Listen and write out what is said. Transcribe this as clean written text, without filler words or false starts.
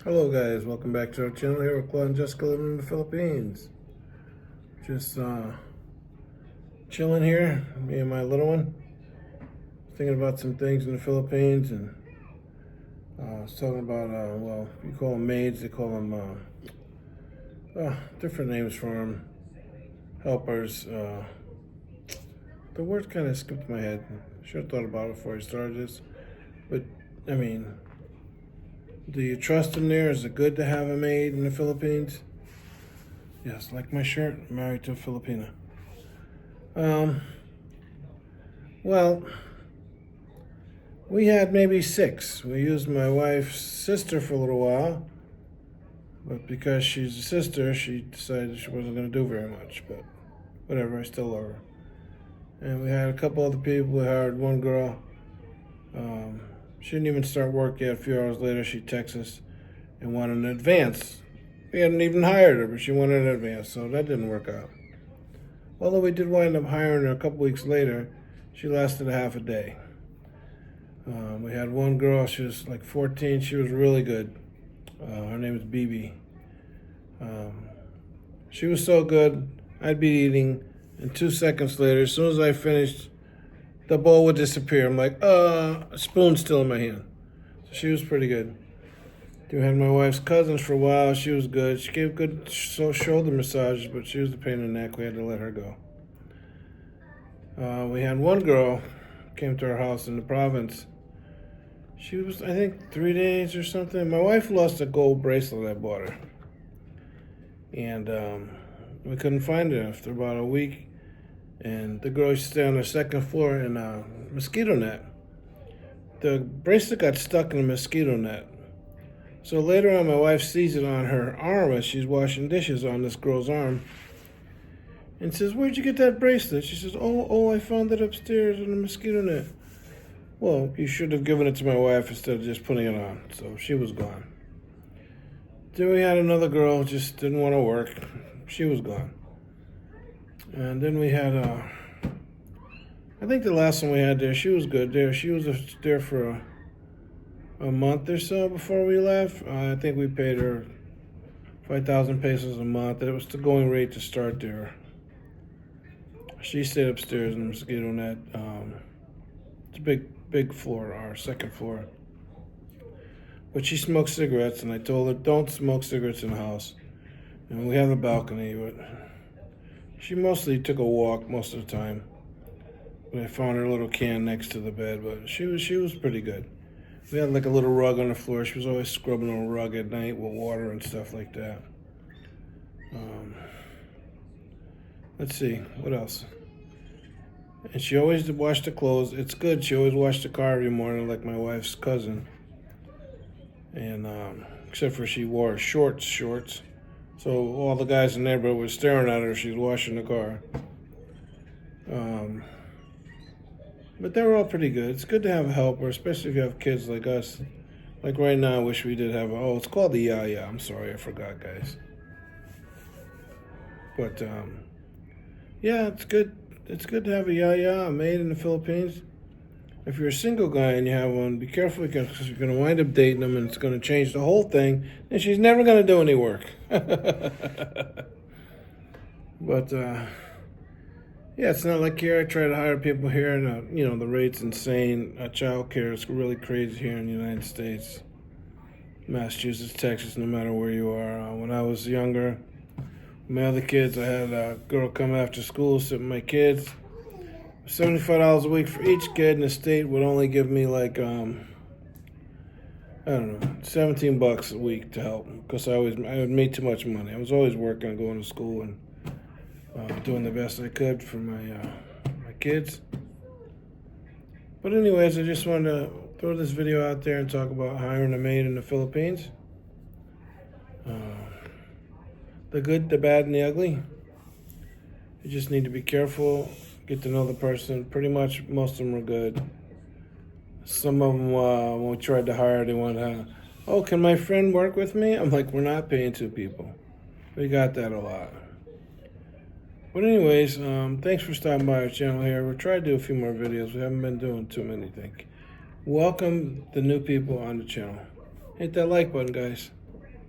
Hello guys, welcome back to our channel. Here with Claude and Jessica living in the Philippines. Just chilling here, me and my little one. Thinking about some things in the Philippines, and I was talking about, well, you call them maids, they call them different names for them. Helpers. The word kind of skipped my head. Should have thought about it before I started this. But, I mean, do you trust them there? Is it good to have a maid in the Philippines? Yes, like my shirt, I'm married to a Filipina. Well, we had maybe 6. We used my wife's sister for a little while, but because she's a sister, she decided she wasn't going to do very much, but whatever, I still love her. And we had a couple other people. We hired one girl. She didn't even start work yet. A few hours later, she texted us and wanted an advance. We hadn't even hired her, but she wanted an advance, so that didn't work out. Although we did wind up hiring her a couple weeks later, she lasted a half a day. We had one girl, she was like 14, she was really good. Her name is BB. She was so good, I'd be eating, and 2 seconds later, as soon as I finished, the bowl would disappear. I'm like, a spoon's still in my hand. So she was pretty good. We had my wife's cousins for a while. She was good. She gave good shoulder massages, but she was a pain in the neck. We had to let her go. We had one girl came to our house in the province. She was, I think, 3 days or something. My wife lost a gold bracelet I bought her. And we couldn't find it after about a week. And the girl used to stay on the second floor in a mosquito net. The bracelet got stuck in a mosquito net. So later on, my wife sees it on her arm as she's washing dishes on this girl's arm. And says, "Where'd you get that bracelet?" She says, oh, I found it upstairs in the mosquito net. Well, you should have given it to my wife instead of just putting it on. So she was gone. Then we had another girl, just didn't want to work. She was gone. And then we had, I think the last one we had there, she was good there. She was there for a month or so before we left. I think we paid her 5,000 pesos a month. It was the going rate to start there. She stayed upstairs in the mosquito net. It's a big floor, our second floor. But she smoked cigarettes, and I told her, don't smoke cigarettes in the house. And we have a balcony, but she mostly took a walk most of the time. I found her little can next to the bed, but she was pretty good. We had like a little rug on the floor. She was always scrubbing on a rug at night with water and stuff like that. Let's see, what else? And she always washed the clothes. It's good, she always washed the car every morning like my wife's cousin. And except for she wore shorts. So all the guys in the neighborhood were staring at her. She was washing the car. But they were all pretty good. It's good to have a helper, especially if you have kids like us. Like right now, I wish we did have it's called the Yaya. I'm sorry, I forgot, guys. But, yeah, it's good. It's good to have a Yaya, a maid in the Philippines. If you're a single guy and you have one, be careful because you're going to wind up dating them and it's going to change the whole thing, and she's never going to do any work. But, yeah, it's not like here. I try to hire people here, and the rate's insane. Child care is really crazy here in the United States, Massachusetts, Texas, no matter where you are. When I was younger, my other kids, I had a girl come after school, sit with my kids. $75 a week for each kid, and the state would only give me like, I don't know, $17 a week to help, because I made too much money. I was always working, going to school, and doing the best I could for my kids. But anyways, I just wanted to throw this video out there and talk about hiring a maid in the Philippines. The good, the bad, and the ugly. You just need to be careful, get to know the person. Pretty much most of them are good. Some of them, when we tried to hire, they wanted to, can my friend work with me? I'm like, we're not paying 2 people. We got that a lot. But anyways, thanks for stopping by our channel here. We'll try to do a few more videos. We haven't been doing too many, I think. Welcome the new people on the channel. Hit that like button, guys.